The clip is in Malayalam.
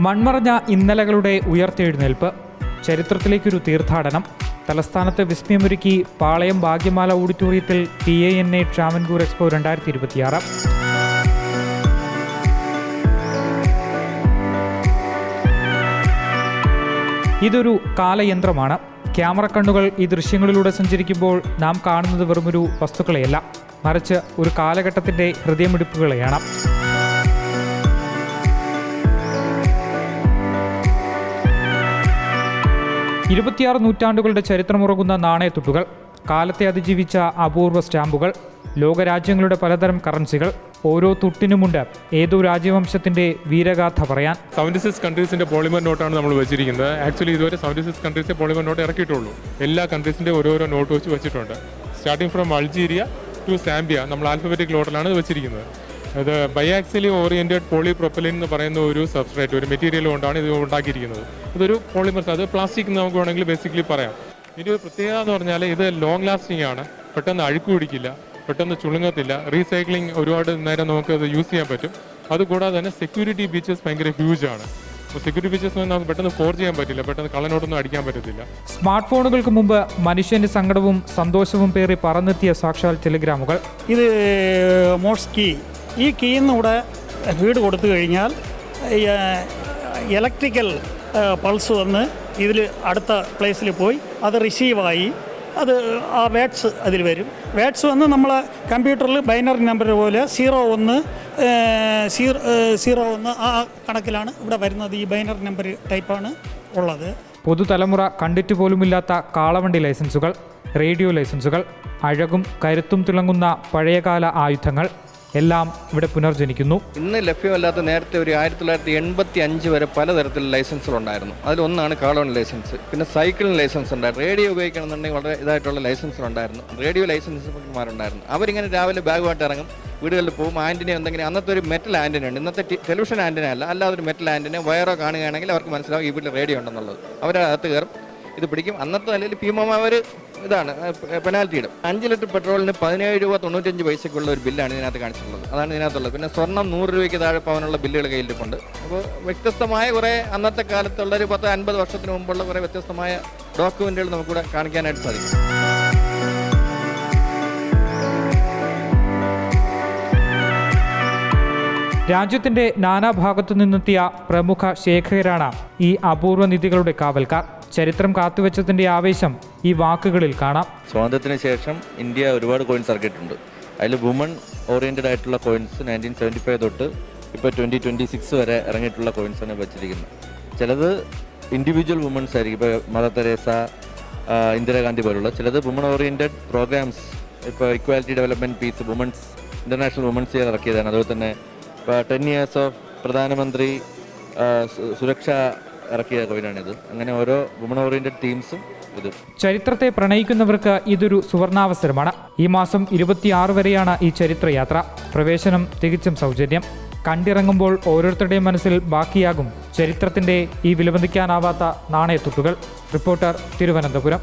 മൺമറഞ്ഞ ഇന്നലകളുടെ ഉയർത്തെഴുന്നേൽപ്പ്, ചരിത്രത്തിലേക്കൊരു തീർത്ഥാടനം. തലസ്ഥാനത്ത് വിസ്മയമൊരുക്കി പാളയം ഭാഗ്യമാല ഓഡിറ്റോറിയത്തിൽ TANA ട്രാവൻകൂർ എക്സ്പോ 2026. ഇതൊരു കാലയന്ത്രമാണ്. ക്യാമറ കണ്ണുകൾ ഈ ദൃശ്യങ്ങളിലൂടെ സഞ്ചരിക്കുമ്പോൾ നാം കാണുന്നത് വെറുമൊരു വസ്തുക്കളെയല്ല, മറിച്ച് ഒരു കാലഘട്ടത്തിൻ്റെ ഹൃദയമിടിപ്പുകളെയാണ്. ഇരുപത്തിയാറ് നൂറ്റാണ്ടുകളുടെ ചരിത്രമുറങ്ങുന്ന നാണയത്തുട്ടുകൾ, കാലത്തെ അതിജീവിച്ച അപൂർവ സ്റ്റാമ്പുകൾ, ലോകരാജ്യങ്ങളുടെ പലതരം കറൻസികൾ. ഓരോ തുട്ടിനുമുണ്ട് ഏതോ രാജ്യവംശത്തിന്റെ വീരഗാഥ പറയാൻ. 76 കൺട്രീസിന്റെ പോളിമർ നോട്ടാണ് നമ്മൾ വെച്ചിരിക്കുന്നത്. ആക്ച്വലി ഇതുവരെ 76 കൺട്രീസിന്റെ പോളിമർ നോട്ട് ഇറക്കിയിട്ടുള്ളൂ. എല്ലാ കൺട്രീസിന്റെ ഓരോരോ നോട്ട് വെച്ചിട്ടുണ്ട്. Starting from Algeria to Zambia നമ്മൾ ആൽഫബറ്റിക് ലോട്ടിലാണ് വെച്ചിരിക്കുന്നത്. ഇത് ബൈആക്സിലി ഓറിയന്റഡ് പോളിപ്രൊപ്പലിൻ എന്ന് പറയുന്ന ഒരു സബ്സ്ട്രേറ്റ്, ഒരു മെറ്റീരിയൽ കൊണ്ടാണ് ഇത് ഉണ്ടാക്കിയിരിക്കുന്നത്. ഇതൊരു പോളിമർ, അത് പ്ലാസ്റ്റിക് എന്ന് നമുക്ക് വേണമെങ്കിൽ ബേസിക്കലി പറയാം. ഇതിൻ്റെ ഒരു പ്രത്യേകത എന്ന് പറഞ്ഞാൽ ഇത് ലോങ് ലാസ്റ്റിംഗ് ആണ്, പെട്ടെന്ന് അഴുക്ക് പിടിക്കില്ല, പെട്ടെന്ന് ചുളുങ്ങത്തില്ല, റീസൈക്ലിംഗ് ഒരുപാട് നേരം നമുക്ക് അത് യൂസ് ചെയ്യാൻ പറ്റും. അതുകൂടാതെ തന്നെ സെക്യൂരിറ്റി ഫീച്ചേഴ്സ് ഭയങ്കര ഹ്യൂജ് ആണ്. സെക്യൂരിറ്റി ഫീച്ചേഴ്സ് നമുക്ക് പെട്ടെന്ന് ഫോർജ് ചെയ്യാൻ പറ്റില്ല, പെട്ടെന്ന് കള്ളനോട്ടൊന്നും അടിക്കാൻ പറ്റത്തില്ല. സ്മാർട്ട് ഫോണുകൾക്ക് മുമ്പ് മനുഷ്യന്റെ സങ്കടവും സന്തോഷവും പേറി പറന്നെത്തിയ സാക്ഷാൽ ടെലിഗ്രാമുകൾ. ഇത് മോഴ്സ് കീ. ഈ കീയിന്നൂടെ ഫീഡ് കൊടുത്തു കഴിഞ്ഞാൽ ഇലക്ട്രിക്കൽ പൾസ് വന്ന് ഇതിൽ അടുത്ത പ്ലേസിൽ പോയി അത് റിസീവായി അത് ആ വേഡ്സ് അതിൽ വരും. വേഡ്സ് വന്ന് നമ്മൾ കമ്പ്യൂട്ടറിൽ ബൈനറി നമ്പർ പോലെ 01 ആ കണക്കിലാണ് ഇവിടെ വരുന്നത്. ഈ ബൈനറി നമ്പർ ടൈപ്പാണ് ഉള്ളത്. പുതുതലമുറ കണ്ടിട്ട് പോലുമില്ലാത്ത കാളവണ്ടി ലൈസൻസുകൾ, റേഡിയോ ലൈസൻസുകൾ, അഴകും കരുത്തും തിളങ്ങുന്ന പഴയകാല ആയുധങ്ങൾ എല്ലാം ഇവിടെ പുനർജനിക്കുന്നു. ഇന്ന് ലഭ്യമല്ലാത്ത നേരത്തെ ഒരു 1985 വരെ പലതരത്തിലുള്ള ലൈസൻസുകളുണ്ടായിരുന്നു. അതിലൊന്നാണ് കാളവണ്ടി ലൈസൻസ്. പിന്നെ സൈക്കിളിന് ലൈസൻസ് ഉണ്ടായിരുന്നു. റേഡിയോ ഉപയോഗിക്കണമെന്നുണ്ടെങ്കിൽ വളരെ ഇതായിട്ടുള്ള ലൈസൻസുകളുണ്ടായിരുന്നു. റേഡിയോ ലൈസൻസുമാരുണ്ടായിരുന്നു. അവരിങ്ങനെ രാവിലെ ബാഗുമായിട്ട് ഇറങ്ങും, വീടുകളിൽ പോകും. ആൻറ്റിന എന്തെങ്കിലും, അന്നത്തെ ഒരു മെറ്റൽ ആൻറ്റിന ഉണ്ട്, ഇന്നത്തെ ടെലിവിഷൻ ആൻറ്റിന അല്ല, അല്ലാതൊരു മെറ്റൽ ആൻറ്റിന വയറോ കാണുകയാണെങ്കിൽ അവർക്ക് മനസ്സിലാവും ഈ വീട്ടിൽ റേഡിയോ ഉണ്ടെന്നുള്ളത്. അവരകത്ത് കയറും, ഇത് പിടിക്കും. അന്നത്തെ നിലയിൽ ഭീമമായ ഒരു ഇതാണ് പെനാൽറ്റി ഇടും. 5 ലിറ്റർ പെട്രോളിന് 17 രൂപ 95 പൈസയ്ക്കുള്ള ഒരു ബില്ലാണ് ഇതിനകത്ത് കാണിച്ചിട്ടുള്ളത്. അതാണ് ഇതിനകത്തുള്ളത്. പിന്നെ സ്വർണ്ണം 100 രൂപയ്ക്ക് താഴെ പവനുള്ള ബില്ലുകൾ കയ്യിലിരിപ്പുണ്ട്. അപ്പോൾ വ്യത്യസ്തമായ കുറേ അന്നത്തെ കാലത്തുള്ള ഒരു 10-50 വർഷത്തിന് മുമ്പുള്ള കുറേ വ്യത്യസ്തമായ ഡോക്യുമെൻറ്റുകൾ നമുക്കിവിടെ കാണിക്കാനായിട്ട് സാധിക്കും. രാജ്യത്തിന്റെ നാനാഭാഗത്തു നിന്നെത്തിയ പ്രമുഖ ശേഖകരാണ് ഈ അപൂർവ നിധികളുടെ കാവൽക്കാർ. ചരിത്രം കാത്തുവെച്ചതിന്റെ ആവേശം ഈ വാക്കുകളിൽ കാണാം. സ്വാതന്ത്ര്യത്തിന് ശേഷം ഇന്ത്യ ഒരുപാട് കോയിൻസ് ഇറക്കിയിട്ടുണ്ട്. അതിൽ വുമൺ ഓറിയന്റഡ് ആയിട്ടുള്ള കോയിൻസ് 1975 തൊട്ട് ഇപ്പോൾ 2026 വരെ ഇറങ്ങിയിട്ടുള്ള കോയിൻസാണ് വെച്ചിരിക്കുന്നത്. ചിലത് ഇൻഡിവിജ്വൽ വുമൻസ് ആയിരിക്കും, ഇപ്പോൾ മദർ തെരേസ, ഇന്ദിരാഗാന്ധി പോലുള്ള. ചിലത് വുമൺ ഓറിയന്റഡ് പ്രോഗ്രാംസ്, ഇപ്പോൾ equality development piece women's international women's year ഇറക്കിയതാണ്. അതുപോലെ തന്നെ ഇപ്പോൾ 10 years ഓഫ് പ്രധാനമന്ത്രി സുരക്ഷ ഇറക്കിയ കോയിനാണിത്. അങ്ങനെ ഓരോ വുമൺ ഓറിയന്റഡ് തീംസും ഇത്. ചരിത്രത്തെ പ്രണയിക്കുന്നവർക്ക് ഇതൊരു സുവർണാവസരമാണ്. ഈ മാസം 26 വരെയാണ് ഈ ചരിത്രയാത്ര. പ്രവേശനം തികച്ചും സൗജന്യം. കണ്ടിറങ്ങുമ്പോൾ ഓരോരുത്തരുടെയും മനസ്സിൽ ബാക്കിയാകും ചരിത്രത്തിന്റെ ഈ വിലമതിക്കാനാവാത്ത നാണയത്തുട്ടുകൾ. റിപ്പോർട്ടർ, തിരുവനന്തപുരം.